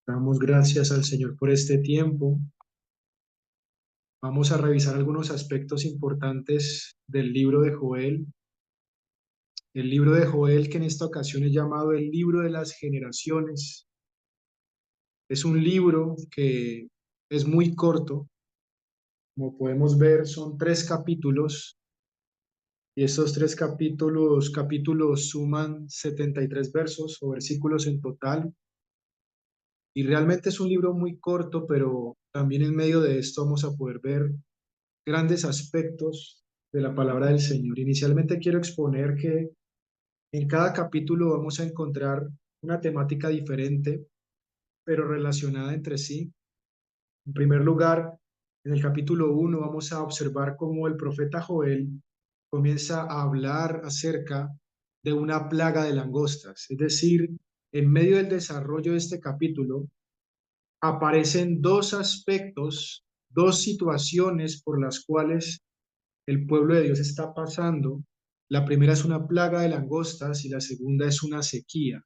Damos gracias al Señor por este tiempo. Vamos a revisar algunos aspectos importantes del libro de Joel. El libro de Joel, que en esta ocasión es llamado el libro de las generaciones. Es un libro que es muy corto. Como podemos ver, son 3 capítulos y estos 3 capítulos suman 73 versos o versículos en total. Y realmente es un libro muy corto, pero también en medio de esto vamos a poder ver grandes aspectos de la palabra del Señor. Inicialmente quiero exponer que en cada capítulo vamos a encontrar una temática diferente, pero relacionada entre sí. En primer lugar, en el capítulo 1 vamos a observar cómo el profeta Joel comienza a hablar acerca de una plaga de langostas. Es decir, en medio del desarrollo de este capítulo aparecen dos aspectos, dos situaciones por las cuales el pueblo de Dios está pasando. La primera es una plaga de langostas y la segunda es una sequía.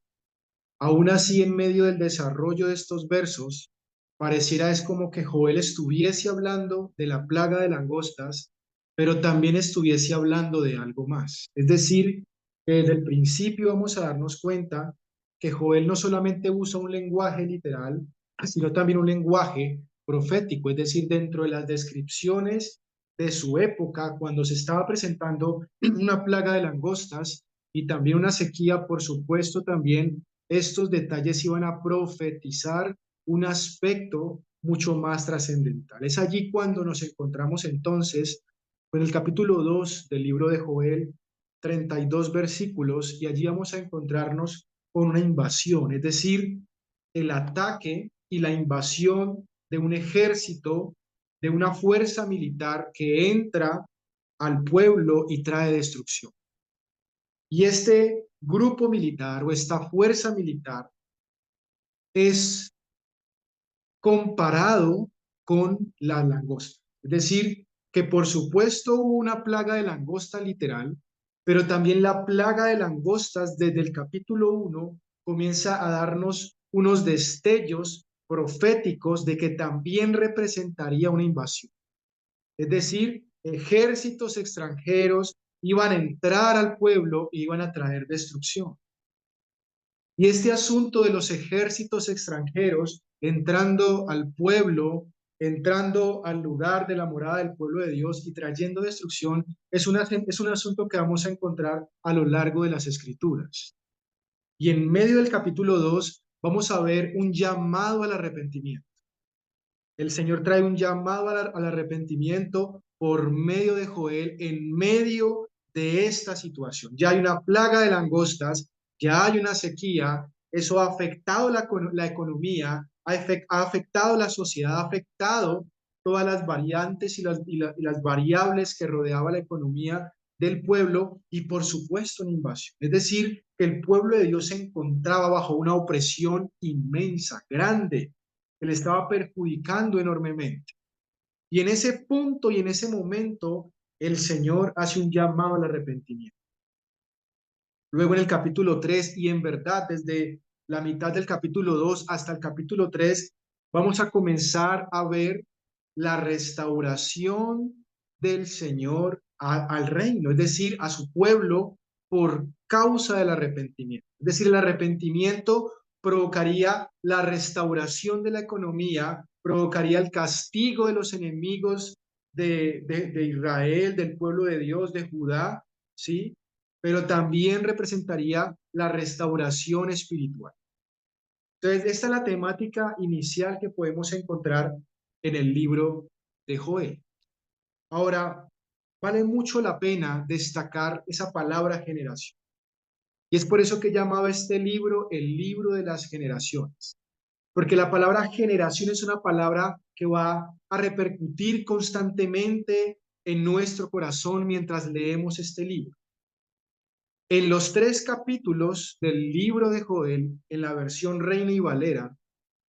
Aún así, en medio del desarrollo de estos versos, pareciera es como que Joel estuviese hablando de la plaga de langostas, pero también estuviese hablando de algo más. Es decir, que desde el principio vamos a darnos cuenta que Joel no solamente usa un lenguaje literal, sino también un lenguaje profético, es decir, dentro de las descripciones de su época, cuando se estaba presentando una plaga de langostas y también una sequía, por supuesto, también estos detalles iban a profetizar un aspecto mucho más trascendental. Es allí cuando nos encontramos entonces con el capítulo 2 del libro de Joel, 32 versículos, y allí vamos a encontrarnos con una invasión, es decir, el ataque y la invasión de un ejército, de una fuerza militar que entra al pueblo y trae destrucción. Y este grupo militar o esta fuerza militar es comparado con la langosta. Es decir, que por supuesto hubo una plaga de langosta literal, pero también la plaga de langostas desde el capítulo 1 comienza a darnos unos destellos proféticos de que también representaría una invasión. Es decir, ejércitos extranjeros iban a entrar al pueblo e iban a traer destrucción. Y este asunto de los ejércitos extranjeros entrando al pueblo, entrando al lugar de la morada del pueblo de Dios y trayendo destrucción, es un asunto que vamos a encontrar a lo largo de las escrituras. Y en medio del capítulo 2 vamos a ver un llamado al arrepentimiento. El Señor trae un llamado al arrepentimiento por medio de Joel en medio de esta situación. Ya hay una plaga de langostas, ya hay una sequía, eso ha afectado la economía, ha afectado la sociedad, ha afectado todas las variantes y las variables que rodeaba la economía del pueblo y por supuesto una invasión. Es decir, que el pueblo de Dios se encontraba bajo una opresión inmensa, grande, que le estaba perjudicando enormemente. Y en ese punto y en ese momento, el Señor hace un llamado al arrepentimiento. Luego en el capítulo 3, y en verdad desde la mitad del capítulo 2 hasta el capítulo 3, vamos a comenzar a ver la restauración del Señor al reino, es decir, a su pueblo por causa del arrepentimiento. Es decir, el arrepentimiento provocaría la restauración de la economía, provocaría el castigo de los enemigos de Israel, del pueblo de Dios, de Judá, ¿sí? Pero también representaría la restauración espiritual. Entonces, esta es la temática inicial que podemos encontrar en el libro de Joel. Ahora, vale mucho la pena destacar esa palabra generación. Y es por eso que he llamado este libro el libro de las generaciones. Porque la palabra generación es una palabra que va a repercutir constantemente en nuestro corazón mientras leemos este libro. En los 3 capítulos del libro de Joel, en la versión Reina y Valera,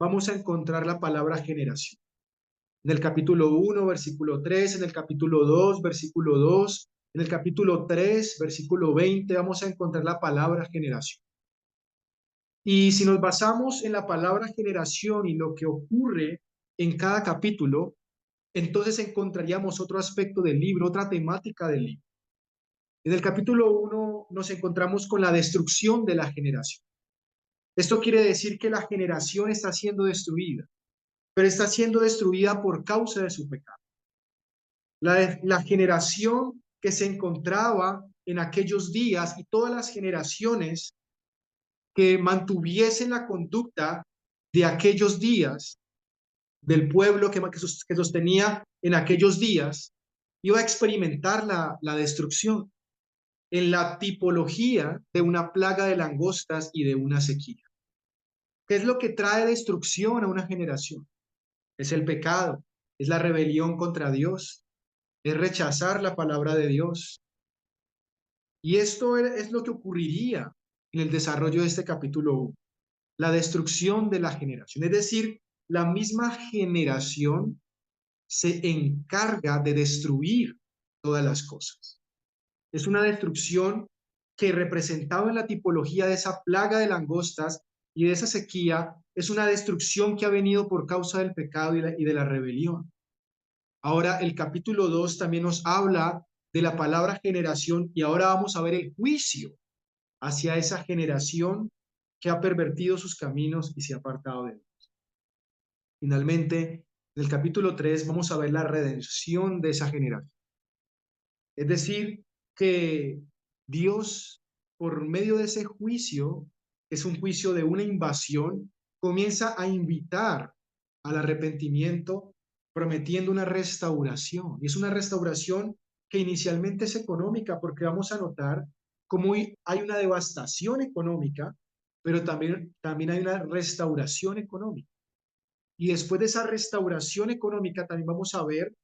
vamos a encontrar la palabra generación. En el capítulo 1, versículo 3, en el capítulo 2, versículo 2, en el capítulo 3, versículo 20, vamos a encontrar la palabra generación. Y si nos basamos en la palabra generación y lo que ocurre en cada capítulo, entonces encontraríamos otro aspecto del libro, otra temática del libro. En el capítulo 1 nos encontramos con la destrucción de la generación. Esto quiere decir que la generación está siendo destruida, pero está siendo destruida por causa de su pecado. La generación que se encontraba en aquellos días y todas las generaciones que mantuviesen la conducta de aquellos días, del pueblo que sostenía en aquellos días, iba a experimentar la destrucción en la tipología de una plaga de langostas y de una sequía. ¿Qué es lo que trae destrucción a una generación? Es el pecado, es la rebelión contra Dios, es rechazar la palabra de Dios. Y esto es lo que ocurriría en el desarrollo de este capítulo 1, la destrucción de la generación. Es decir, la misma generación se encarga de destruir todas las cosas. Es una destrucción que representaba en la tipología de esa plaga de langostas y de esa sequía, es una destrucción que ha venido por causa del pecado y de la rebelión. Ahora el capítulo 2 también nos habla de la palabra generación y ahora vamos a ver el juicio hacia esa generación que ha pervertido sus caminos y se ha apartado de Dios. Finalmente, en el capítulo 3 vamos a ver la redención de esa generación. Es decir, que Dios, por medio de ese juicio, es un juicio de una invasión, comienza a invitar al arrepentimiento, prometiendo una restauración. Y es una restauración que inicialmente es económica, porque vamos a notar cómo hay una devastación económica, pero también hay una restauración económica. Y después de esa restauración económica, también vamos a ver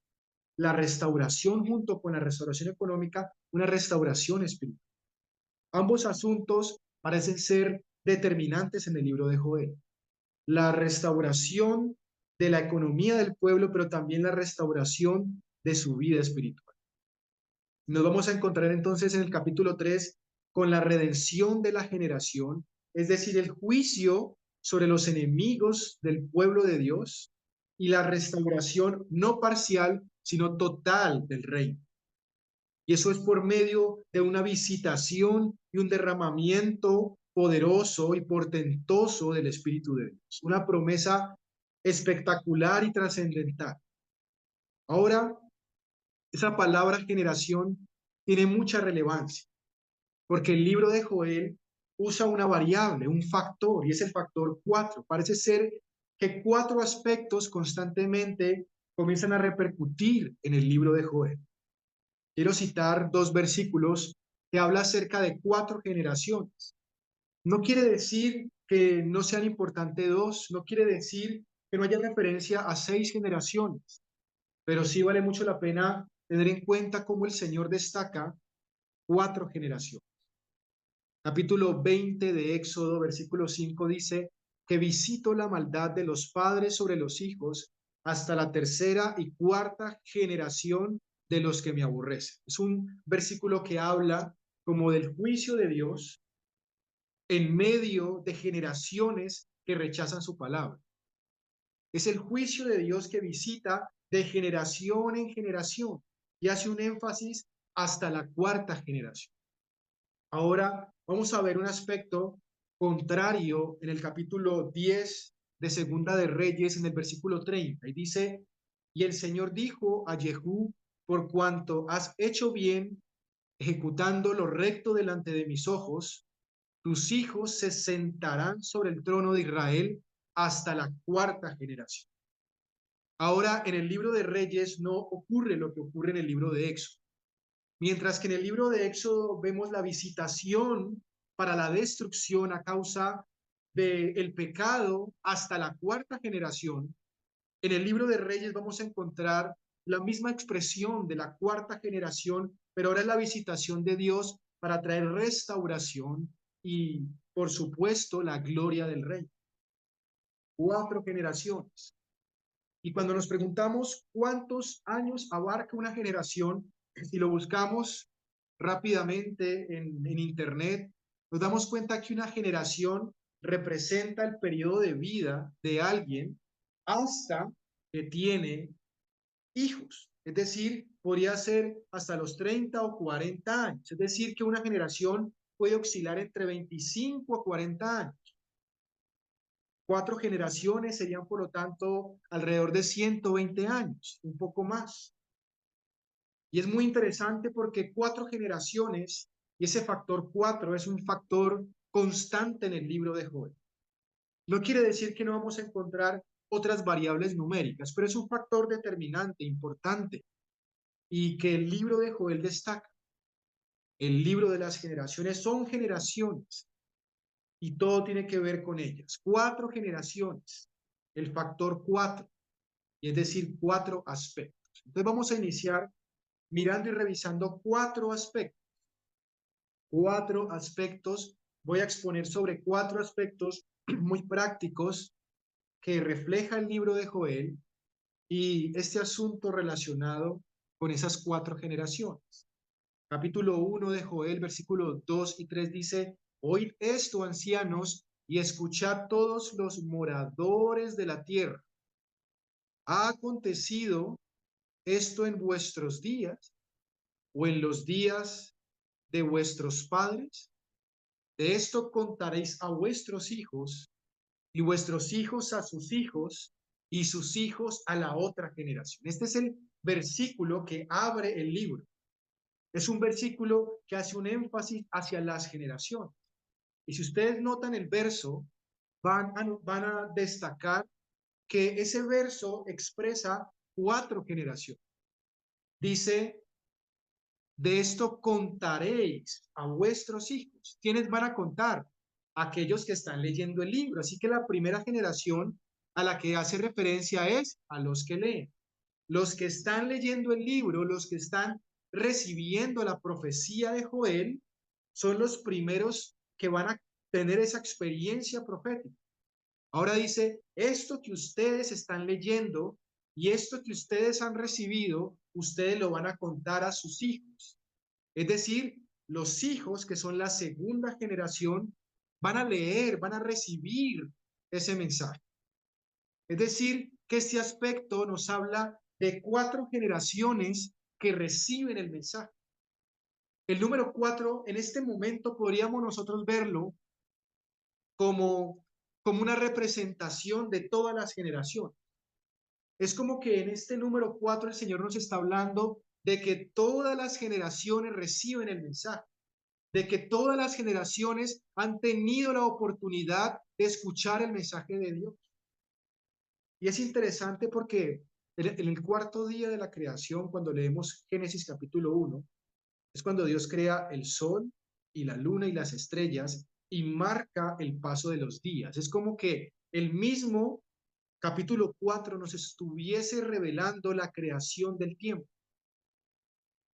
la restauración junto con la restauración económica, una restauración espiritual. Ambos asuntos parecen ser determinantes en el libro de Joel. La restauración de la economía del pueblo, pero también la restauración de su vida espiritual. Nos vamos a encontrar entonces en el capítulo 3 con la redención de la generación, es decir, el juicio sobre los enemigos del pueblo de Dios y la restauración no parcial, sino total del reino. Y eso es por medio de una visitación y un derramamiento poderoso y portentoso del Espíritu de Dios. Una promesa espectacular y trascendental. Ahora, esa palabra generación tiene mucha relevancia, porque el libro de Joel usa una variable, un factor, y es el factor 4. Parece ser que 4 aspectos constantemente comienzan a repercutir en el libro de Joel. Quiero citar 2 versículos que habla acerca de 4 generaciones. No quiere decir que no sean importantes 2, no quiere decir que no haya referencia a 6 generaciones, pero sí vale mucho la pena tener en cuenta cómo el Señor destaca 4 generaciones. Capítulo 20 de Éxodo, versículo 5 dice que visito la maldad de los padres sobre los hijos hasta la tercera y cuarta generación de los que me aborrecen. Es un versículo que habla como del juicio de Dios en medio de generaciones que rechazan su palabra. Es el juicio de Dios que visita de generación en generación y hace un énfasis hasta la cuarta generación. Ahora vamos a ver un aspecto contrario en el capítulo 10 de Segunda de Reyes, en el versículo 30, y dice, y el Señor dijo a Jehú, por cuanto has hecho bien, ejecutando lo recto delante de mis ojos, tus hijos se sentarán sobre el trono de Israel hasta la cuarta generación. Ahora, en el libro de Reyes no ocurre lo que ocurre en el libro de Éxodo. Mientras que en el libro de Éxodo vemos la visitación para la destrucción a causa del pecado hasta la cuarta generación, en el libro de Reyes vamos a encontrar la misma expresión de la cuarta generación, pero ahora es la visitación de Dios para traer restauración y, por supuesto, la gloria del rey. 4 generaciones. Y cuando nos preguntamos cuántos años abarca una generación, si lo buscamos rápidamente en internet, nos damos cuenta que una generación representa el periodo de vida de alguien hasta que tiene hijos. Es decir, podría ser hasta los 30 o 40 años. Es decir, que una generación puede oscilar entre 25 a 40 años. 4 generaciones serían, por lo tanto, alrededor de 120 años, un poco más. Y es muy interesante porque 4 generaciones, y ese factor 4 es un factor constante en el libro de Joel. No quiere decir que no vamos a encontrar otras variables numéricas, pero es un factor determinante, importante, y que el libro de Joel destaca. El libro de las generaciones son generaciones y todo tiene que ver con ellas. 4 generaciones, el factor 4, y es decir, 4 aspectos. Entonces vamos a iniciar mirando y revisando 4 aspectos. 4 aspectos. Voy a exponer sobre 4 aspectos muy prácticos que refleja el libro de Joel y este asunto relacionado con esas 4 generaciones. Capítulo 1 de Joel, versículos 2 y 3 dice: Oíd esto, ancianos, y escuchad todos los moradores de la tierra. ¿Ha acontecido esto en vuestros días o en los días de vuestros padres? De esto contaréis a vuestros hijos y vuestros hijos a sus hijos y sus hijos a la otra generación. Este es el versículo que abre el libro. Es un versículo que hace un énfasis hacia las generaciones. Y si ustedes notan el verso, van a destacar que ese verso expresa 4 generaciones. Dice: de esto contaréis a vuestros hijos. ¿Quiénes van a contar? Aquellos que están leyendo el libro. Así que la primera generación a la que hace referencia es a los que leen. Los que están leyendo el libro, los que están recibiendo la profecía de Joel, son los primeros que van a tener esa experiencia profética. Ahora dice: esto que ustedes están leyendo y esto que ustedes han recibido, ustedes lo van a contar a sus hijos. Es decir, los hijos, que son la segunda generación, van a leer, van a recibir ese mensaje. Es decir, que este aspecto nos habla de 4 generaciones que reciben el mensaje. El número 4, en este momento podríamos nosotros verlo como, como una representación de todas las generaciones. Es como que en este número 4 el Señor nos está hablando de que todas las generaciones reciben el mensaje, de que todas las generaciones han tenido la oportunidad de escuchar el mensaje de Dios. Y es interesante porque en el cuarto día de la creación, cuando leemos Génesis capítulo 1, es cuando Dios crea el sol y la luna y las estrellas y marca el paso de los días. Es como que el mismo capítulo 4 nos estuviese revelando la creación del tiempo.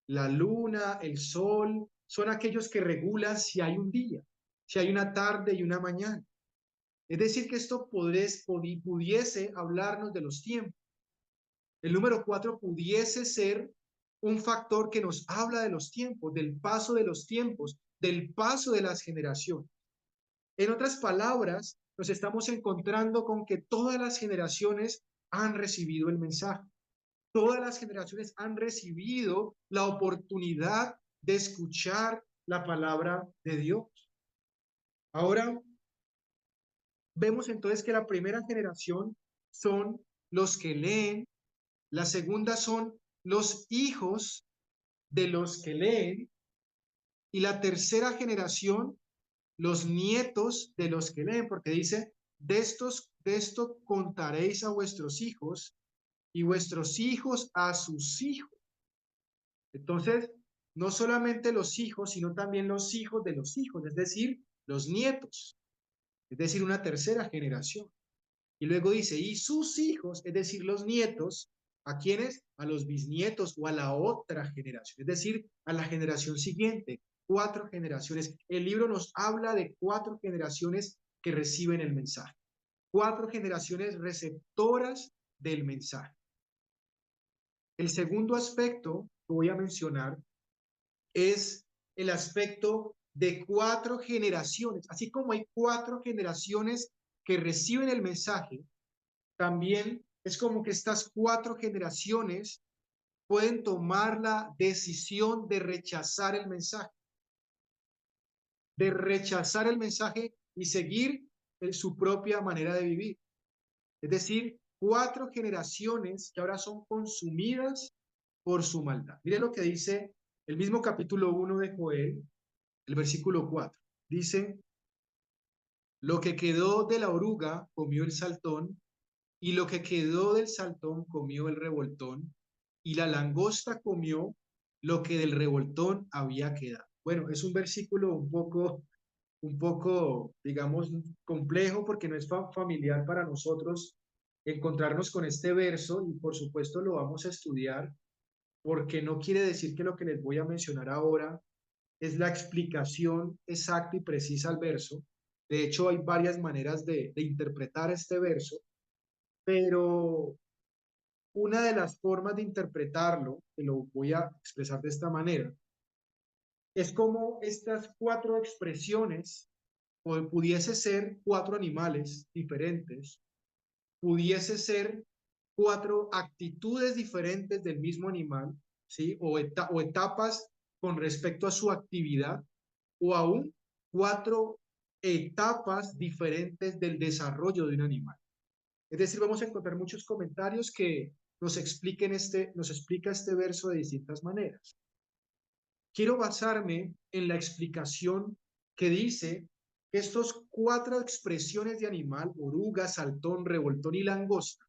La luna, el sol, son aquellos que regulan si hay un día, si hay una tarde y una mañana. Es decir, que esto pudiese hablarnos de los tiempos. El número 4 pudiese ser un factor que nos habla de los tiempos, del paso de los tiempos, del paso de las generaciones. En otras palabras, nos estamos encontrando con que todas las generaciones han recibido el mensaje. Todas las generaciones han recibido la oportunidad de escuchar la palabra de Dios. Ahora vemos entonces que la primera generación son los que leen, la segunda son los hijos de los que leen y la tercera generación los nietos de los que leen, porque dice: de esto contaréis a vuestros hijos y vuestros hijos a sus hijos. Entonces, no solamente los hijos, sino también los hijos de los hijos, es decir, los nietos, es decir, una tercera generación. Y luego dice: y sus hijos, es decir, los nietos, ¿a quiénes? A los bisnietos o a la otra generación, es decir, a la generación siguiente. 4 generaciones. El libro nos habla de 4 generaciones que reciben el mensaje. 4 generaciones receptoras del mensaje. El segundo aspecto que voy a mencionar es el aspecto de 4 generaciones. Así como hay 4 generaciones que reciben el mensaje, también es como que estas 4 generaciones pueden tomar la decisión de rechazar el mensaje y seguir su propia manera de vivir. Es decir, 4 generaciones que ahora son consumidas por su maldad. Mire lo que dice el mismo capítulo 1 de Joel, el versículo 4. Dice, lo que quedó de la oruga comió el saltón, y lo que quedó del saltón comió el revoltón, y la langosta comió lo que del revoltón había quedado. Bueno, es un versículo un poco, digamos, complejo porque no es familiar para nosotros encontrarnos con este verso y por supuesto lo vamos a estudiar porque no quiere decir que lo que les voy a mencionar ahora es la explicación exacta y precisa al verso. De hecho, hay varias maneras de interpretar este verso, pero una de las formas de interpretarlo, que lo voy a expresar de esta manera, es como estas 4 expresiones pudiese ser 4 animales diferentes, pudiese ser 4 actitudes diferentes del mismo animal, ¿sí? O etapas con respecto a su actividad, o aún 4 etapas diferentes del desarrollo de un animal. Es decir, vamos a encontrar muchos comentarios que nos explica este verso de distintas maneras. Quiero basarme en la explicación que dice que estos 4 expresiones de animal, oruga, saltón, revoltón y langosta,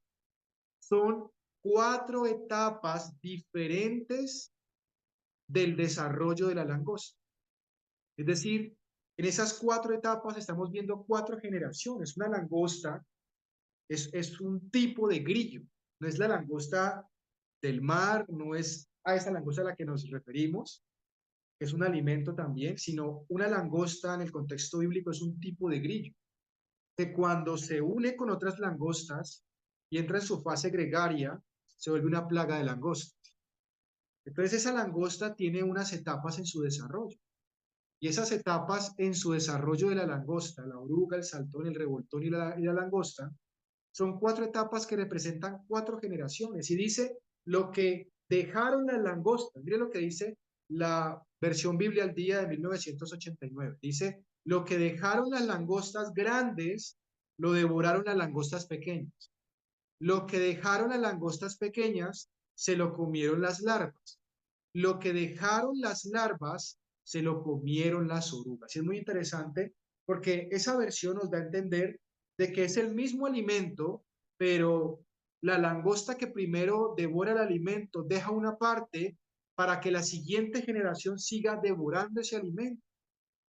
son 4 etapas diferentes del desarrollo de la langosta. Es decir, en esas 4 etapas estamos viendo 4 generaciones. Una langosta es un tipo de grillo, no es la langosta del mar, no es a esa langosta a la que nos referimos, que es un alimento también, sino una langosta en el contexto bíblico es un tipo de grillo, que cuando se une con otras langostas y entra en su fase gregaria, se vuelve una plaga de langostas. Entonces esa langosta tiene unas etapas en su desarrollo. Y esas etapas en su desarrollo de la langosta, la oruga, el saltón, el revoltón y la langosta, son 4 etapas que representan 4 generaciones. Y dice lo que dejaron las langostas. Mire lo que dice la versión Biblia al día de 1989. Dice, lo que dejaron las langostas grandes, lo devoraron las langostas pequeñas. Lo que dejaron las langostas pequeñas, se lo comieron las larvas. Lo que dejaron las larvas, se lo comieron las orugas. Y es muy interesante porque esa versión nos da a entender de que es el mismo alimento, pero la langosta que primero devora el alimento deja una parte para que la siguiente generación siga devorando ese alimento.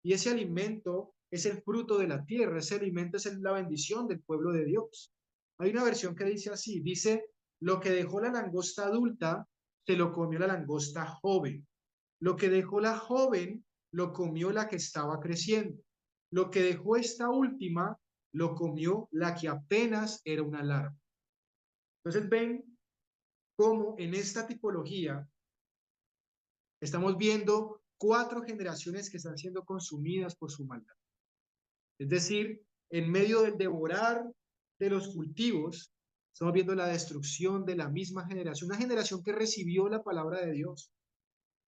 Y ese alimento es el fruto de la tierra, ese alimento es la bendición del pueblo de Dios. Hay una versión que dice así, dice, lo que dejó la langosta adulta, se lo comió la langosta joven. Lo que dejó la joven, lo comió la que estaba creciendo. Lo que dejó esta última, lo comió la que apenas era una larva. Entonces ven cómo en esta tipología estamos viendo 4 generaciones que están siendo consumidas por su maldad. Es decir, en medio del devorar de los cultivos, estamos viendo la destrucción de la misma generación, una generación que recibió la palabra de Dios,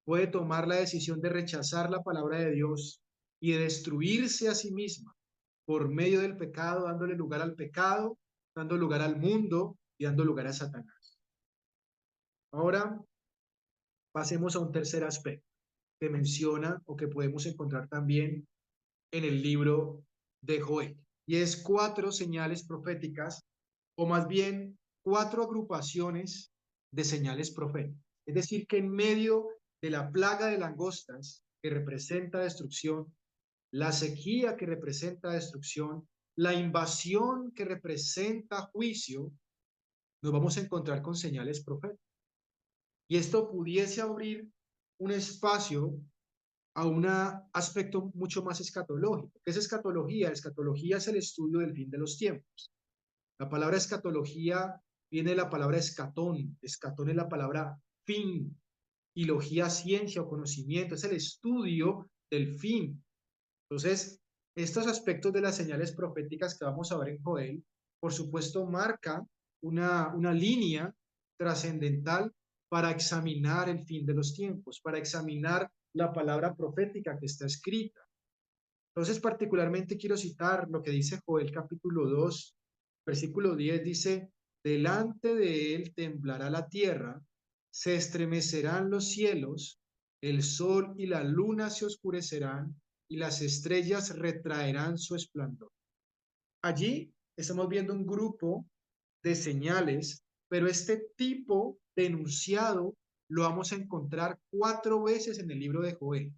puede tomar la decisión de rechazar la palabra de Dios y de destruirse a sí misma por medio del pecado, dándole lugar al pecado, dando lugar al mundo y dando lugar a Satanás. Ahora pasemos a un tercer aspecto que menciona o que podemos encontrar también en el libro de Joel. Y es 4 señales proféticas, o más bien 4 agrupaciones de señales proféticas. Es decir, que en medio de la plaga de langostas, que representa destrucción, la sequía que representa destrucción, la invasión que representa juicio, nos vamos a encontrar con señales proféticas. Y esto pudiese abrir un espacio a un aspecto mucho más escatológico. ¿Qué es escatología? Escatología es el estudio del fin de los tiempos. La palabra escatología viene de la palabra escatón. Escatón es la palabra fin. Y logía, ciencia o conocimiento. Es el estudio del fin. Entonces, estos aspectos de las señales proféticas que vamos a ver en Joel, por supuesto, marca una línea trascendental para examinar el fin de los tiempos, para examinar la palabra profética que está escrita. Entonces, particularmente quiero citar lo que dice Joel capítulo 2, versículo 10, dice, delante de él temblará la tierra, se estremecerán los cielos, el sol y la luna se oscurecerán y las estrellas retraerán su esplendor. Allí estamos viendo un grupo de señales, pero este tipo de enunciado lo vamos a encontrar 4 veces en el libro de Joel.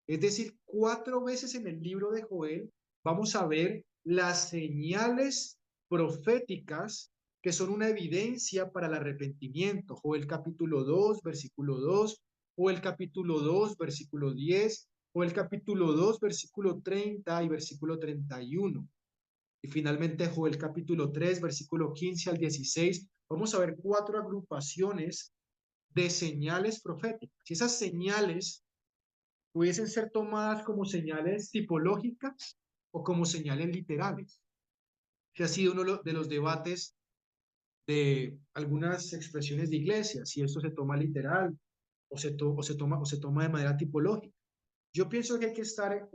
Es decir, 4 veces en el libro de Joel vamos a ver las señales proféticas que son una evidencia para el arrepentimiento. Joel capítulo 2, versículo 2, Joel capítulo 2, versículo 10, Joel capítulo 2, versículo 30 y versículo 31. Y finalmente Joel capítulo 3, versículo 15 al 16. Vamos a ver 4 agrupaciones de señales proféticas. Y esas señales pudiesen ser tomadas como señales tipológicas o como señales literales, que ha sido uno de los debates de algunas expresiones de iglesia, si esto se toma literal o se toma de manera tipológica. Yo pienso que hay que estar,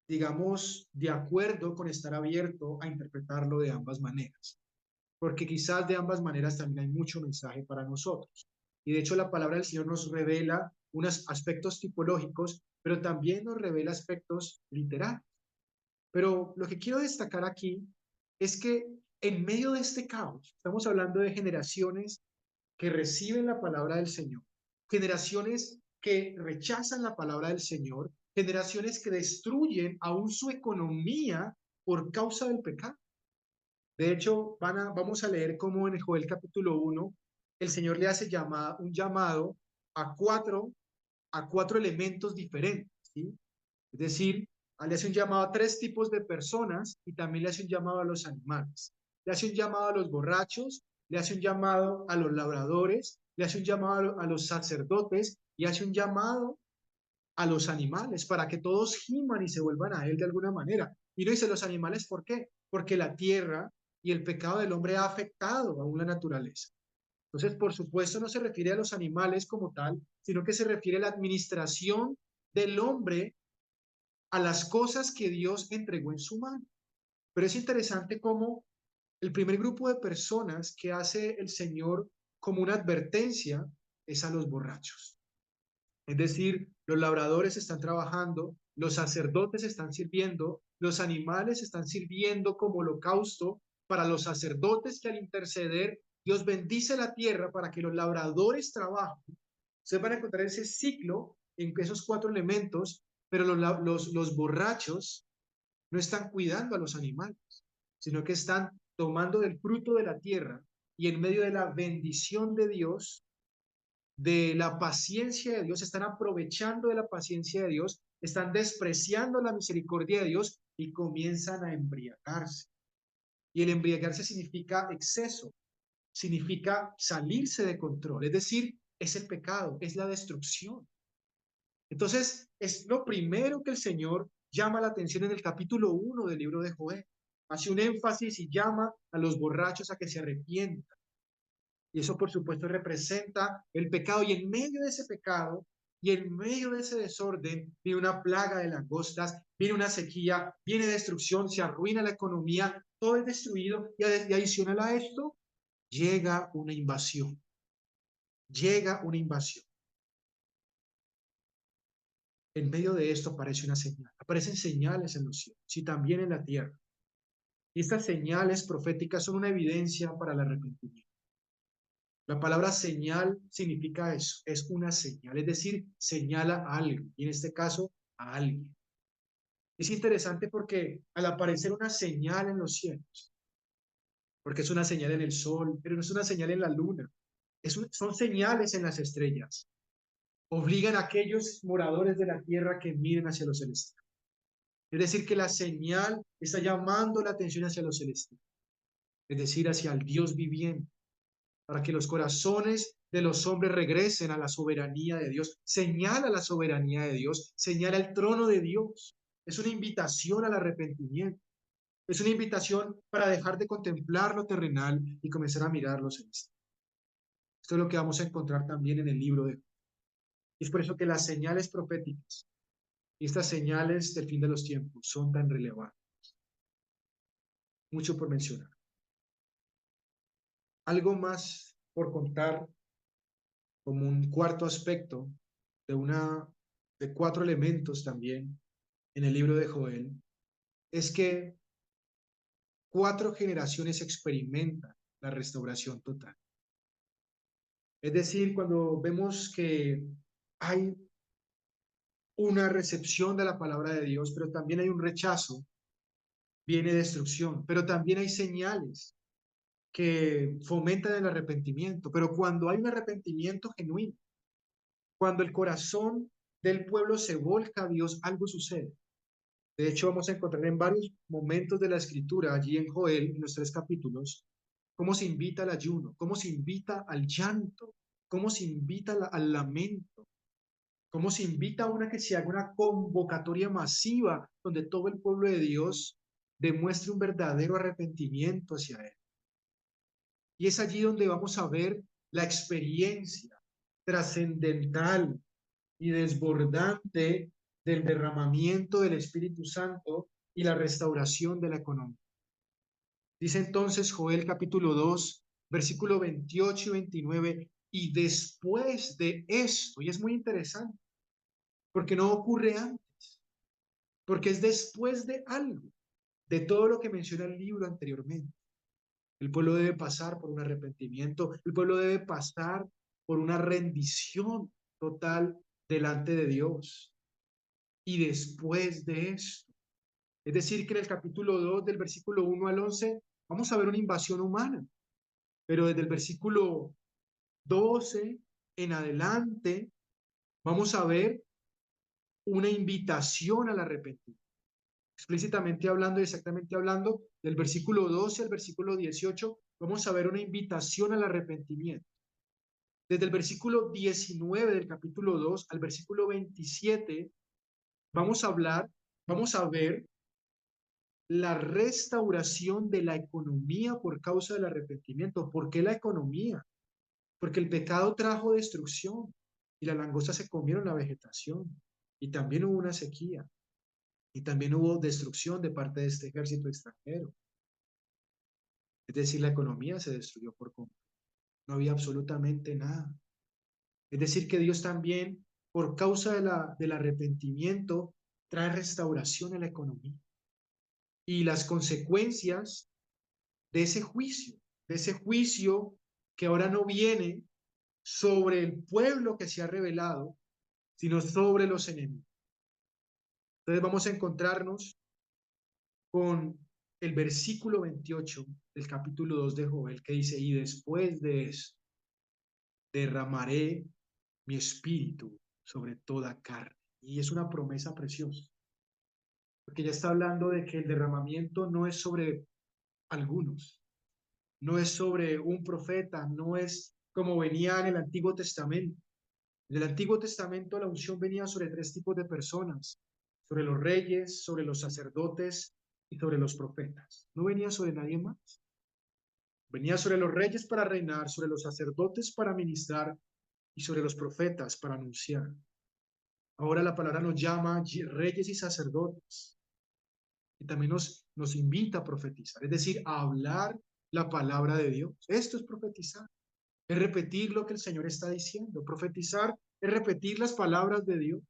digamos, de acuerdo con estar abierto a interpretarlo de ambas maneras, porque quizás de ambas maneras también hay mucho mensaje para nosotros. Y de hecho la palabra del Señor nos revela unos aspectos tipológicos, pero también nos revela aspectos literales. Pero lo que quiero destacar aquí es que en medio de este caos, estamos hablando de generaciones que reciben la palabra del Señor, generaciones que rechazan la palabra del Señor, generaciones que destruyen aún su economía por causa del pecado. De hecho, vamos a leer cómo en Joel capítulo 1 el Señor le hace un llamado a cuatro elementos diferentes, ¿sí? Es decir, le hace un llamado a 3 tipos de personas y también le hace un llamado a los animales. Le hace un llamado a los borrachos, le hace un llamado a los labradores, le hace un llamado a los sacerdotes y hace un llamado a los animales para que todos giman y se vuelvan a él de alguna manera. Y no dice los animales, ¿por qué? Porque la tierra y el pecado del hombre ha afectado aún la naturaleza. Entonces, por supuesto, no se refiere a los animales como tal, sino que se refiere a la administración del hombre a las cosas que Dios entregó en su mano. Pero es interesante cómo el primer grupo de personas que hace el Señor como una advertencia es a los borrachos. Es decir, los labradores están trabajando, los sacerdotes están sirviendo, los animales están sirviendo como holocausto para los sacerdotes que al interceder Dios bendice la tierra para que los labradores trabajen. Ustedes van a encontrar ese ciclo en esos 4 elementos, pero los borrachos no están cuidando a los animales, sino que están tomando del fruto de la tierra y en medio de la bendición de Dios, de la paciencia de Dios, están aprovechando de la paciencia de Dios, están despreciando la misericordia de Dios y comienzan a embriagarse. Y el embriagarse significa exceso, significa salirse de control, es decir, es el pecado, es la destrucción. Entonces, es lo primero que el Señor llama la atención en el capítulo 1 del libro de Joel. Hace un énfasis y llama a los borrachos a que se arrepientan. Y eso, por supuesto, representa el pecado. Y en medio de ese pecado y en medio de ese desorden, viene una plaga de langostas, viene una sequía, viene destrucción, se arruina la economía, todo es destruido. Y adicional a esto, llega una invasión. Llega una invasión. En medio de esto aparece una señal. Aparecen señales en los cielos y también en la tierra. Y estas señales proféticas son una evidencia para el arrepentimiento. La palabra señal significa eso, es una señal, es decir, señala a algo, y en este caso a alguien. Es interesante porque al aparecer una señal en los cielos, porque es una señal en el sol, pero no es una señal en la luna, son señales en las estrellas, obligan a aquellos moradores de la tierra que miren hacia los celestial. Es decir, que la señal está llamando la atención hacia los celestial, es decir, hacia el Dios viviente, para que los corazones de los hombres regresen a la soberanía de Dios. Señala la soberanía de Dios, señala el trono de Dios. Es una invitación al arrepentimiento. Es una invitación para dejar de contemplar lo terrenal y comenzar a mirar lo celestial. Esto es lo que vamos a encontrar también en el libro de Job. Y es por eso que las señales proféticas y estas señales del fin de los tiempos son tan relevantes. Mucho por mencionar. Algo más por contar como un cuarto aspecto de cuatro elementos también en el libro de Joel, es que cuatro generaciones experimentan la restauración total. Es decir, cuando vemos que hay una recepción de la palabra de Dios, pero también hay un rechazo, viene destrucción, pero también hay señales que fomentan el arrepentimiento. Pero cuando hay un arrepentimiento genuino, cuando el corazón del pueblo se volca a Dios, algo sucede. De hecho, vamos a encontrar en varios momentos de la escritura, allí en Joel, en los 3 capítulos, cómo se invita al ayuno, cómo se invita al llanto, cómo se invita al lamento, cómo se invita a una que se haga una convocatoria masiva donde todo el pueblo de Dios demuestre un verdadero arrepentimiento hacia Él. Y es allí donde vamos a ver la experiencia trascendental y desbordante del derramamiento del Espíritu Santo y la restauración de la economía. Dice entonces Joel capítulo 2, versículo 28 y 29, y después de esto, y es muy interesante, porque no ocurre antes, porque es después de algo, de todo lo que menciona el libro anteriormente. El pueblo debe pasar por un arrepentimiento, el pueblo debe pasar por una rendición total delante de Dios. Y después de esto, es decir, que en el capítulo 2 del versículo 1 al 11, vamos a ver una invasión humana, pero desde el versículo 12 en adelante, vamos a ver una invitación al arrepentimiento. Explícitamente hablando, exactamente hablando, del versículo 12 al versículo 18, vamos a ver una invitación al arrepentimiento. Desde el versículo 19 del capítulo 2 al versículo 27, vamos a hablar, vamos a ver la restauración de la economía por causa del arrepentimiento. ¿Por qué la economía? Porque el pecado trajo destrucción y las langostas se comieron la vegetación y también hubo una sequía y también hubo destrucción de parte de este ejército extranjero. Es decir, la economía se destruyó por completo. No había absolutamente nada. Es decir, que Dios también, por causa del arrepentimiento, trae restauración a la economía. Y las consecuencias de ese juicio que ahora no viene sobre el pueblo que se ha rebelado, sino sobre los enemigos. Entonces vamos a encontrarnos con el versículo 28 del capítulo 2 de Joel, que dice, y después de eso derramaré mi espíritu sobre toda carne. Y es una promesa preciosa, porque ya está hablando de que el derramamiento no es sobre algunos, no es sobre un profeta, no es como venía en el Antiguo Testamento. En el Antiguo Testamento la unción venía sobre 3 tipos de personas, sobre los reyes, sobre los sacerdotes y sobre los profetas. No venía sobre nadie más. Venía sobre los reyes para reinar, sobre los sacerdotes para ministrar y sobre los profetas para anunciar. Ahora la palabra nos llama reyes y sacerdotes y también nos invita a profetizar, es decir, a hablar la palabra de Dios. Esto es profetizar, es repetir lo que el Señor está diciendo. Profetizar es repetir las palabras de Dios,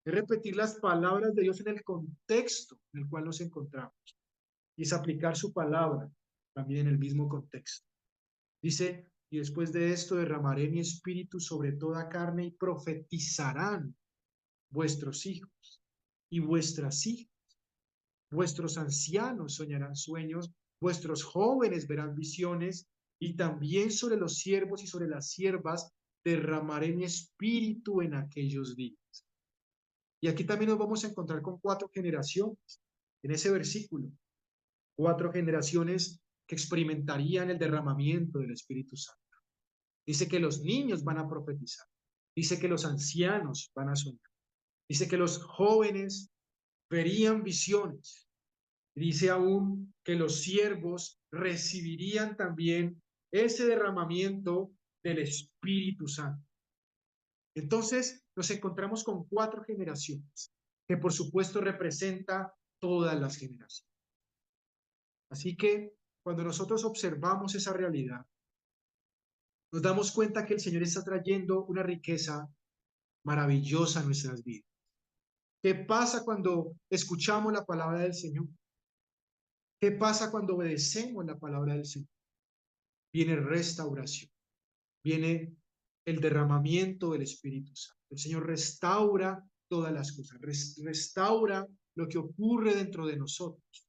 es repetir las palabras de Dios en el contexto en el cual nos encontramos y es aplicar su palabra también en el mismo contexto. Dice, y después de esto derramaré mi espíritu sobre toda carne y profetizarán vuestros hijos y vuestras hijas. Vuestros ancianos soñarán sueños, vuestros jóvenes verán visiones, y también sobre los siervos y sobre las siervas derramaré mi espíritu en aquellos días. Y aquí también nos vamos a encontrar con 4 generaciones en ese versículo. 4 generaciones que experimentarían el derramamiento del Espíritu Santo. Dice que los niños van a profetizar. Dice que los ancianos van a soñar. Dice que los jóvenes verían visiones. Dice aún que los siervos recibirían también ese derramamiento del Espíritu Santo. Entonces nos encontramos con 4 generaciones, que por supuesto representa todas las generaciones. Así que cuando nosotros observamos esa realidad, nos damos cuenta que el Señor está trayendo una riqueza maravillosa a nuestras vidas. ¿Qué pasa cuando escuchamos la palabra del Señor? ¿Qué pasa cuando obedecemos la palabra del Señor? Viene restauración, viene el derramamiento del Espíritu Santo. El Señor restaura todas las cosas, restaura lo que ocurre dentro de nosotros,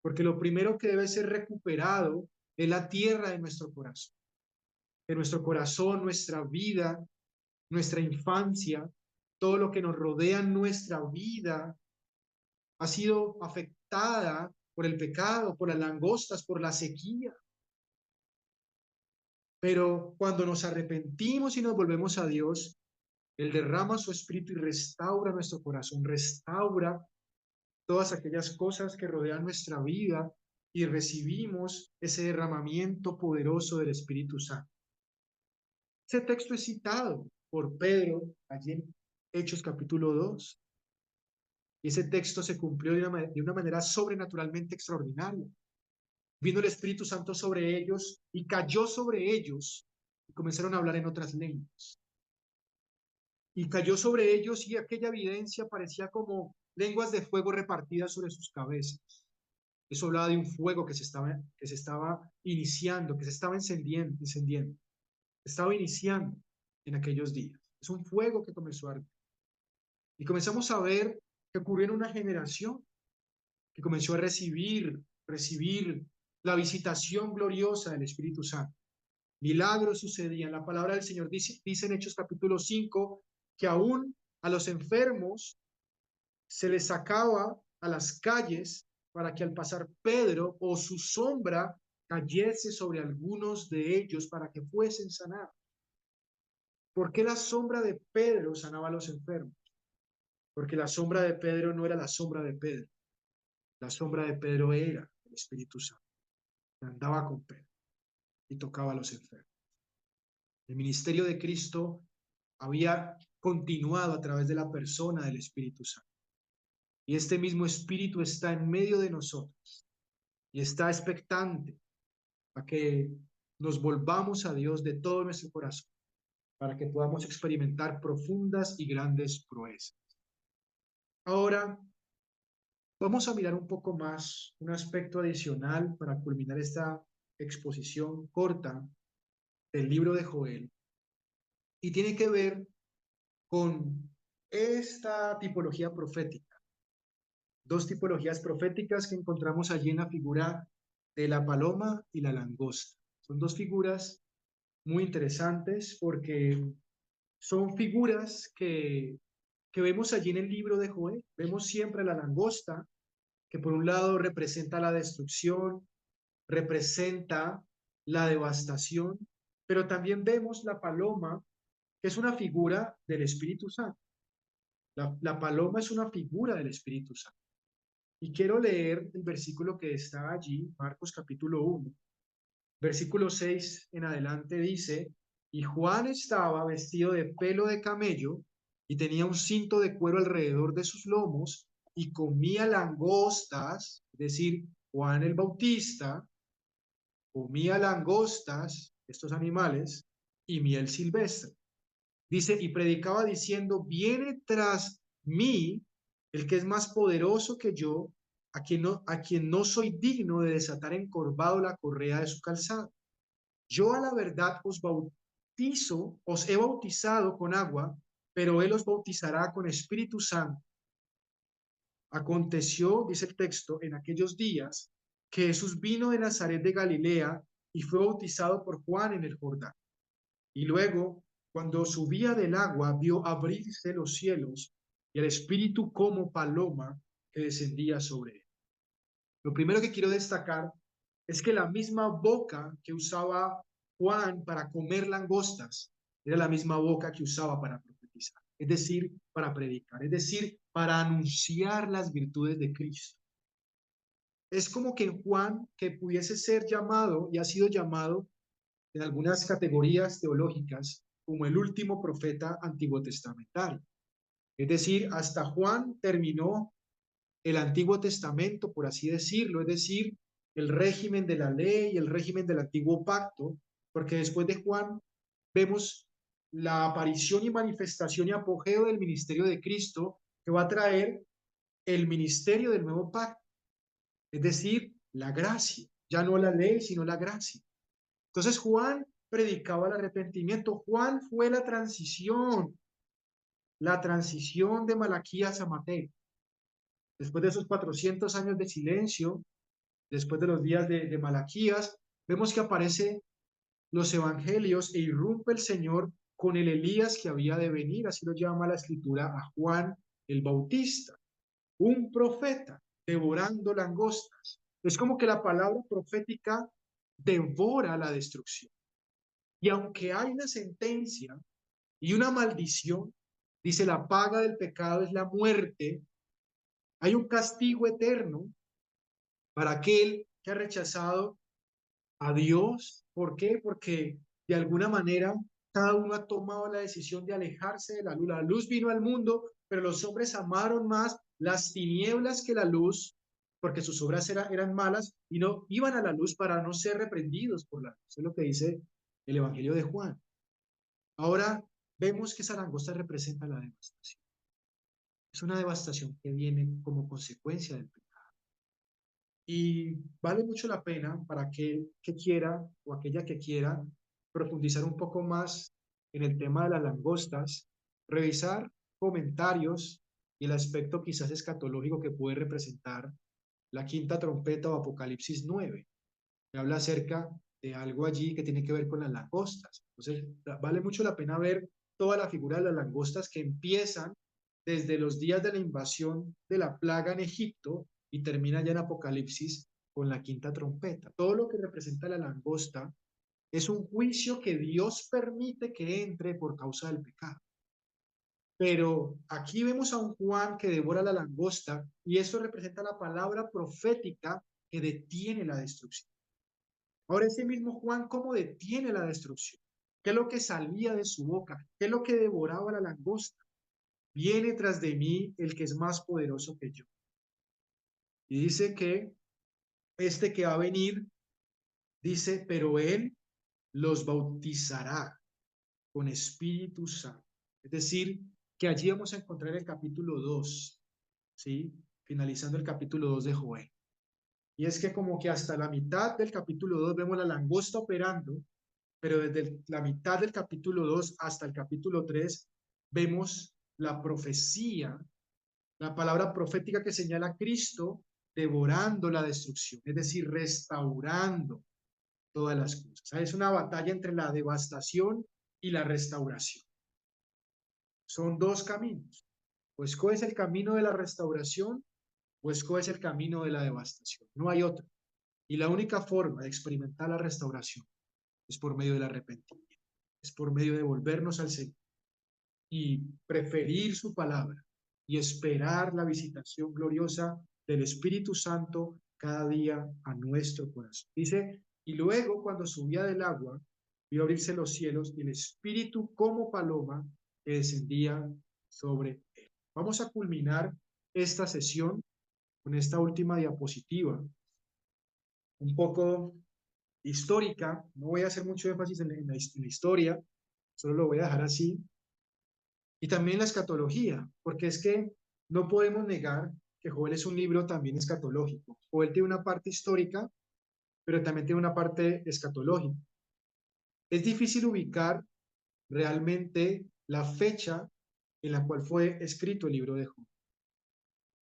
porque lo primero que debe ser recuperado es la tierra de nuestro corazón, de nuestro corazón, nuestra vida, nuestra infancia, todo lo que nos rodea en nuestra vida ha sido afectada por el pecado, por las langostas, por la sequía. Pero cuando nos arrepentimos y nos volvemos a Dios, Él derrama su espíritu y restaura nuestro corazón, restaura todas aquellas cosas que rodean nuestra vida y recibimos ese derramamiento poderoso del Espíritu Santo. Ese texto es citado por Pedro allí en Hechos capítulo 2. Y ese texto se cumplió de una manera sobrenaturalmente extraordinaria. Vino el Espíritu Santo sobre ellos y cayó sobre ellos y comenzaron a hablar en otras lenguas. Y cayó sobre ellos y aquella evidencia parecía como lenguas de fuego repartidas sobre sus cabezas. Eso hablaba de un fuego que se estaba iniciando, que se estaba encendiendo. Estaba iniciando en aquellos días. Es un fuego que comenzó a arder. Y comenzamos a ver que ocurrió en una generación que comenzó a recibir la visitación gloriosa del Espíritu Santo. Milagros sucedían. La palabra del Señor dice en Hechos capítulo 5 que aún a los enfermos se les sacaba a las calles para que al pasar Pedro o su sombra cayese sobre algunos de ellos para que fuesen sanados. ¿Por qué la sombra de Pedro sanaba a los enfermos? Porque la sombra de Pedro no era la sombra de Pedro. La sombra de Pedro era el Espíritu Santo. Andaba con Pedro y tocaba a los enfermos. El ministerio de Cristo había continuado a través de la persona del Espíritu Santo. Y este mismo Espíritu está en medio de nosotros y está expectante a que nos volvamos a Dios de todo nuestro corazón para que podamos experimentar profundas y grandes proezas. Ahora, vamos a mirar un poco más un aspecto adicional para culminar esta exposición corta del libro de Joel y tiene que ver con esta tipología profética. 2 tipologías proféticas que encontramos allí en la figura de la paloma y la langosta. Son 2 figuras muy interesantes porque son figuras que vemos allí en el libro de Joel. Vemos siempre la langosta, que por un lado representa la destrucción, representa la devastación, pero también vemos la paloma, que es una figura del Espíritu Santo. La paloma es una figura del Espíritu Santo. Y quiero leer el versículo que está allí, Marcos capítulo 1, versículo 6 en adelante dice, y Juan estaba vestido de pelo de camello y tenía un cinto de cuero alrededor de sus lomos y comía langostas, es decir, Juan el Bautista comía langostas, estos animales, y miel silvestre. Dice, y predicaba diciendo, viene tras mí el que es más poderoso que yo, a quien no soy digno de desatar encorvado la correa de su calzado. Yo a la verdad os he bautizado con agua, pero él os bautizará con Espíritu Santo. Aconteció, dice el texto, en aquellos días, que Jesús vino de Nazaret de Galilea y fue bautizado por Juan en el Jordán. Y luego, cuando subía del agua, vio abrirse los cielos y el Espíritu como paloma que descendía sobre él. Lo primero que quiero destacar es que la misma boca que usaba Juan, para comer langostas, era la misma boca que usaba para profetizar, es decir, para predicar, es decir, para anunciar las virtudes de Cristo. Es como que Juan, que pudiese ser llamado y ha sido llamado en algunas categorías teológicas como el último profeta antiguo testamentario. Es decir, hasta Juan terminó el Antiguo Testamento, por así decirlo, es decir, el régimen de la ley, el régimen del antiguo pacto, porque después de Juan vemos la aparición y manifestación y apogeo del ministerio de Cristo que va a traer el ministerio del nuevo pacto, es decir, la gracia, ya no la ley, sino la gracia. Entonces Juan predicaba el arrepentimiento. Juan fue la transición de Malaquías a Mateo. Después de esos 400 años de silencio, después de los días de Malaquías, vemos que aparecen los evangelios e irrumpe el Señor con el Elías que había de venir, así lo llama la escritura a Juan el Bautista, un profeta devorando langostas. Es como que la palabra profética devora la destrucción. Y aunque hay una sentencia y una maldición, dice la paga del pecado es la muerte, hay un castigo eterno para aquel que ha rechazado a Dios. ¿Por qué? Porque de alguna manera cada uno ha tomado la decisión de alejarse de la luz. La luz vino al mundo, pero los hombres amaron más las tinieblas que la luz, porque sus obras eran malas y no iban a la luz para no ser reprendidos por la luz. Eso es lo que dice el Evangelio de Juan. Ahora vemos que esa langosta representa la devastación. Es una devastación que viene como consecuencia del pecado. Y vale mucho la pena para aquel que quiera o aquella que quiera profundizar un poco más en el tema de las langostas, revisar comentarios y el aspecto quizás escatológico que puede representar la quinta trompeta o Apocalipsis 9, que habla acerca de algo allí que tiene que ver con las langostas. Entonces, vale mucho la pena ver toda la figura de las langostas que empiezan desde los días de la invasión de la plaga en Egipto y termina ya en Apocalipsis con la quinta trompeta. Todo lo que representa la langosta es un juicio que Dios permite que entre por causa del pecado. Pero aquí vemos a un Juan que devora la langosta y eso representa la palabra profética que detiene la destrucción. Ahora ese mismo Juan, ¿cómo detiene la destrucción? ¿Qué es lo que salía de su boca? ¿Qué es lo que devoraba la langosta? Viene tras de mí el que es más poderoso que yo. Y dice que este que va a venir, dice, pero él los bautizará con Espíritu Santo. Es decir, que allí vamos a encontrar el capítulo 2, ¿sí? Finalizando el capítulo 2 de Joel. Y es que como que hasta la mitad del capítulo 2 vemos la langosta operando, pero desde la mitad del capítulo 2 hasta el capítulo 3 vemos la profecía, la palabra profética que señala a Cristo devorando la destrucción, es decir, restaurando todas las cosas. Es una batalla entre la devastación y la restauración. Son dos caminos. O escoges el camino de la restauración o escoges el camino de la devastación. No hay otro. Y la única forma de experimentar la restauración es por medio del arrepentimiento, es por medio de volvernos al Señor y preferir su palabra y esperar la visitación gloriosa del Espíritu Santo cada día a nuestro corazón. Dice, y luego cuando subía del agua, vio abrirse los cielos y el Espíritu como paloma que descendía sobre él. Vamos a culminar esta sesión con esta última diapositiva, un poco histórica. No voy a hacer mucho énfasis en la historia, solo lo voy a dejar así. Y también la escatología, porque es que no podemos negar que Joel es un libro también escatológico. Joel tiene una parte histórica, pero también tiene una parte escatológica. Es difícil ubicar realmente la fecha en la cual fue escrito el libro de Joel.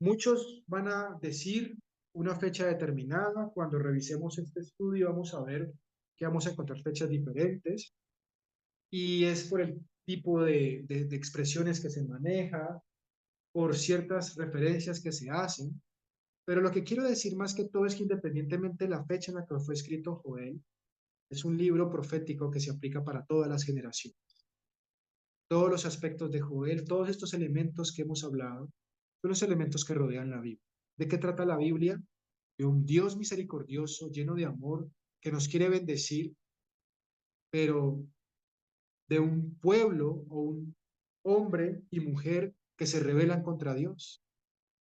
Muchos van a decir una fecha determinada. Cuando revisemos este estudio vamos a ver que vamos a encontrar fechas diferentes y es por el tipo de expresiones que se maneja, por ciertas referencias que se hacen, pero lo que quiero decir más que todo es que independientemente de la fecha en la que fue escrito Joel, Es un libro profético que se aplica para todas las generaciones. Todos los aspectos de Joel, todos estos elementos que hemos hablado, son los elementos que rodean la Biblia. ¿De qué trata la Biblia? De un Dios misericordioso, lleno de amor, que nos quiere bendecir, pero de un pueblo o un hombre y mujer que se rebelan contra Dios,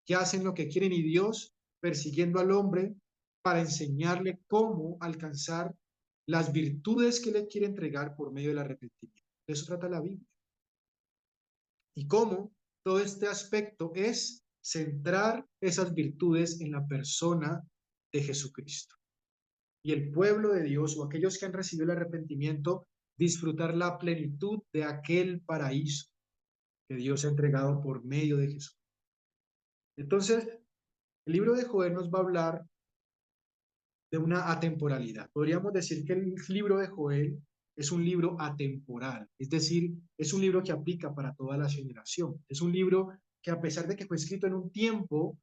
que hacen lo que quieren y Dios persiguiendo al hombre para enseñarle cómo alcanzar las virtudes que le quiere entregar por medio del arrepentimiento. De eso trata la Biblia. Y cómo todo este aspecto es centrar esas virtudes en la persona de Jesucristo. Y el pueblo de Dios o aquellos que han recibido el arrepentimiento, disfrutar la plenitud de aquel paraíso que Dios ha entregado por medio de Jesús. Entonces, el libro de Joel nos va a hablar de una atemporalidad. Podríamos decir que el libro de Joel es un libro atemporal, es decir, es un libro que aplica para toda la generación. Es un libro que a pesar de que fue escrito en un tiempo,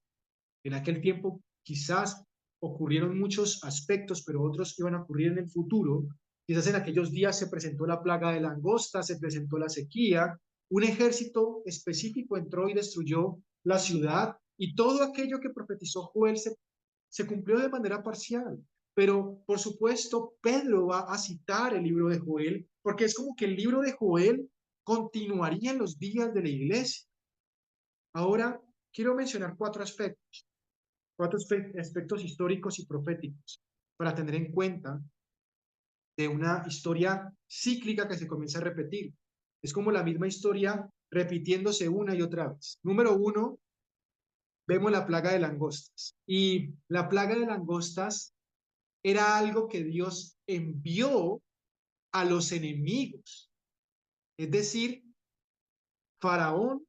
en aquel tiempo quizás ocurrieron muchos aspectos, pero otros iban a ocurrir en el futuro. Quizás en aquellos días se presentó la plaga de langosta, se presentó la sequía, un ejército específico entró y destruyó la ciudad y todo aquello que profetizó Joel se cumplió de manera parcial. Pero, por supuesto, Pedro va a citar el libro de Joel, porque es como que el libro de Joel continuaría en los días de la iglesia. Ahora, quiero mencionar cuatro aspectos históricos y proféticos para tener en cuenta de una historia cíclica que se comienza a repetir. Es como la misma historia repitiéndose una y otra vez. Número uno, vemos la plaga de langostas. Y la plaga de langostas era algo que Dios envió a los enemigos. Es decir, Faraón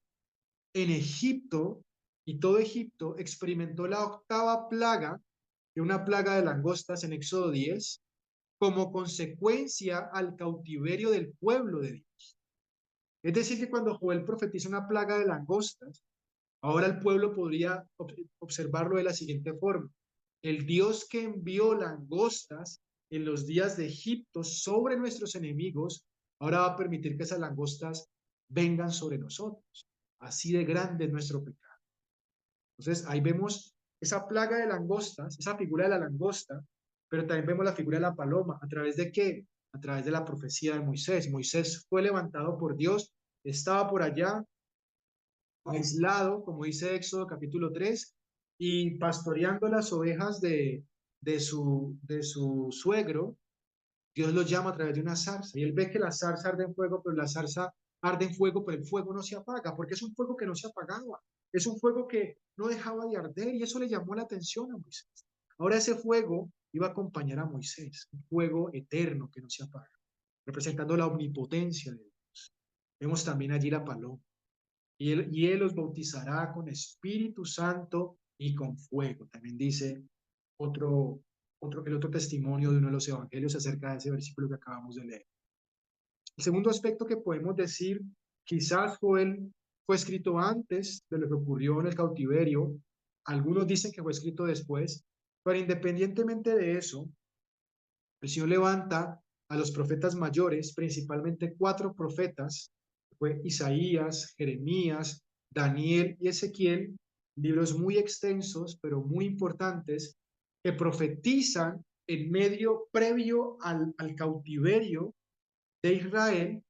en Egipto y todo Egipto experimentó la octava plaga, de una plaga de langostas en Éxodo 10, como consecuencia al cautiverio del pueblo de Dios. Es decir, que cuando Joel profetiza una plaga de langostas, ahora el pueblo podría observarlo de la siguiente forma. El Dios que envió langostas en los días de Egipto sobre nuestros enemigos, ahora va a permitir que esas langostas vengan sobre nosotros. Así de grande es nuestro pecado. Entonces ahí vemos esa plaga de langostas, esa figura de la langosta, pero también vemos la figura de la paloma. ¿A través de qué? A través de la profecía de Moisés. Moisés fue levantado por Dios, estaba por allá aislado, como dice Éxodo capítulo 3, y pastoreando las ovejas de su suegro. Dios lo llama a través de una zarza y él ve que la zarza arde en fuego, pero la zarza arde en fuego, pero el fuego no se apaga, porque es un fuego que no se apagaba, es un fuego que no dejaba de arder y eso le llamó la atención a Moisés. Ahora ese fuego iba a acompañar a Moisés, un fuego eterno que no se apaga, representando la omnipotencia de Dios. Vemos también allí la paloma y él los bautizará con Espíritu Santo y con fuego. También dice el otro testimonio de uno de los evangelios acerca de ese versículo que acabamos de leer. El segundo aspecto que podemos decir, quizás Joel fue escrito antes de lo que ocurrió en el cautiverio, algunos dicen que fue escrito después, pero independientemente de eso, el Señor levanta a los profetas mayores, principalmente cuatro profetas, fue Isaías, Jeremías, Daniel y Ezequiel, libros muy extensos, pero muy importantes, que profetizan en medio previo al cautiverio de Israel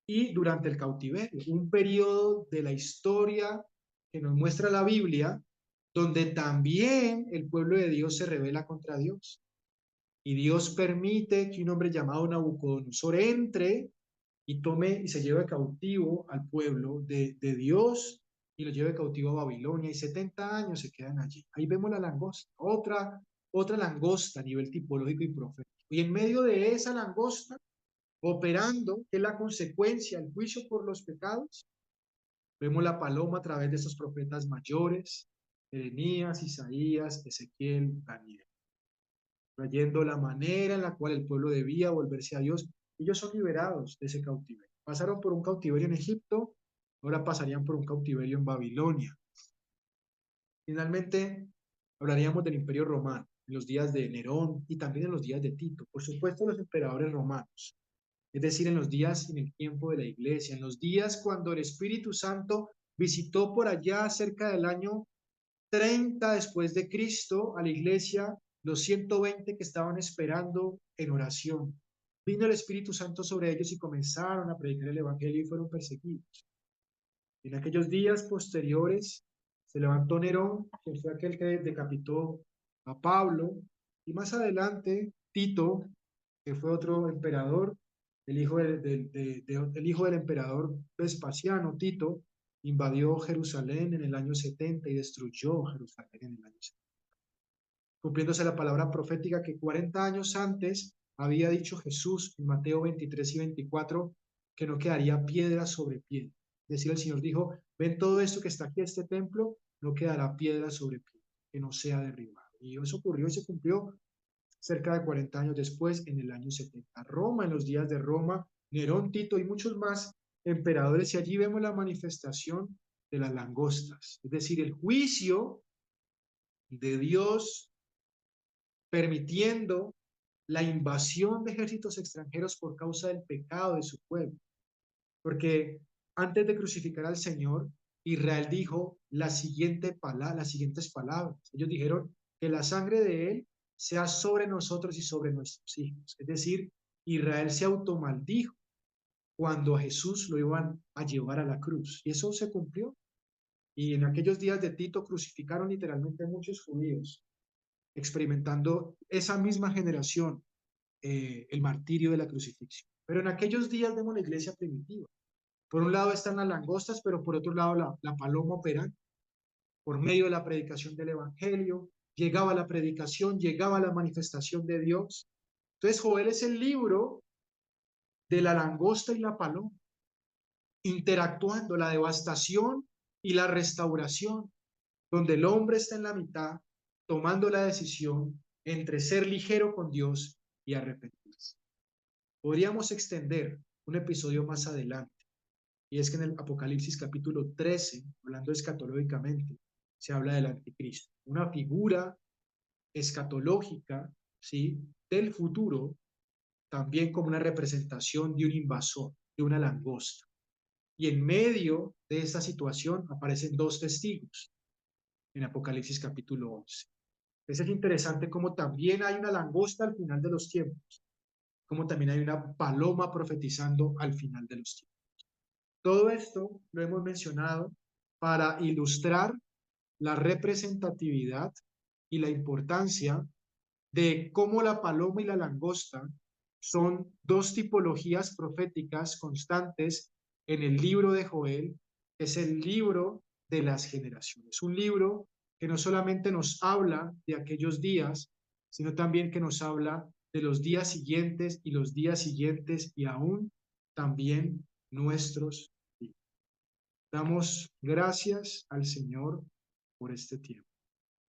y durante el cautiverio, un periodo de la historia que nos muestra la Biblia, donde también el pueblo de Dios se rebela contra Dios. Y Dios permite que un hombre llamado Nabucodonosor entre y tome y se lleve cautivo al pueblo de Dios y lo lleve cautivo a Babilonia y 70 años se quedan allí. Ahí vemos la langosta, otra langosta a nivel tipológico y profético. Y en medio de esa langosta, operando, que es la consecuencia, el juicio por los pecados, vemos la paloma a través de esos profetas mayores, Jeremías, Isaías, Ezequiel, Daniel, trayendo la manera en la cual el pueblo debía volverse a Dios. Ellos son liberados de ese cautiverio. Pasaron por un cautiverio en Egipto, ahora pasarían por un cautiverio en Babilonia. Finalmente, hablaríamos del Imperio Romano. en los días de Nerón y también en los días de Tito. Por supuesto, los emperadores romanos, es decir, en los días en el tiempo de la iglesia, en los días cuando el Espíritu Santo visitó por allá cerca del año 30 después de Cristo a la iglesia, los 120 que estaban esperando en oración. Vino el Espíritu Santo sobre ellos y comenzaron a predicar el Evangelio y fueron perseguidos. En aquellos días posteriores se levantó Nerón, que fue aquel que decapitó a Pablo, y más adelante Tito, que fue otro emperador, el hijo, el hijo del emperador Vespasiano, Tito, invadió Jerusalén en el año 70 y destruyó Jerusalén en el año 70, cumpliéndose la palabra profética que 40 años antes había dicho Jesús en Mateo 23 y 24, que no quedaría piedra sobre piedra. Es decir, el Señor dijo, ven todo esto que está aquí, este templo, no quedará piedra sobre piedra, que no sea derribado. Y eso ocurrió y se cumplió cerca de 40 años después, en el año 70. Roma, en los días de Roma, Nerón, Tito y muchos más emperadores, y allí vemos la manifestación de las langostas, es decir, el juicio de Dios permitiendo la invasión de ejércitos extranjeros por causa del pecado de su pueblo. Porque antes de crucificar al Señor, Israel dijo las siguientes palabras. Ellos dijeron que la sangre de Él sea sobre nosotros y sobre nuestros hijos. Es decir, Israel se automaldijo cuando a Jesús lo iban a llevar a la cruz. Y eso se cumplió. Y en aquellos días de Tito crucificaron literalmente a muchos judíos, experimentando esa misma generación el martirio de la crucifixión. Pero en aquellos días vemos la iglesia primitiva. Por un lado están las langostas, pero por otro lado la paloma operante. Por medio de la predicación del Evangelio, llegaba la predicación, llegaba la manifestación de Dios. Entonces Joel es el libro de la langosta y la paloma, interactuando la devastación y la restauración, donde el hombre está en la mitad, tomando la decisión entre ser ligero con Dios y arrepentirse. Podríamos extender un episodio más adelante, y es que en el Apocalipsis capítulo 13, hablando escatológicamente, se habla del anticristo, una figura escatológica, ¿sí?, del futuro, también como una representación de un invasor, de una langosta. Y en medio de esta situación aparecen dos testigos en Apocalipsis capítulo 11. Entonces es interesante cómo también hay una langosta al final de los tiempos, como también hay una paloma profetizando al final de los tiempos. Todo esto lo hemos mencionado para ilustrar la representatividad y la importancia de cómo la paloma y la langosta son dos tipologías proféticas constantes en el libro de Joel, que es el libro de las generaciones. Un libro que no solamente nos habla de aquellos días, sino también que nos habla de los días siguientes y los días siguientes y aún también nuestros días. Damos gracias al Señor por este tiempo.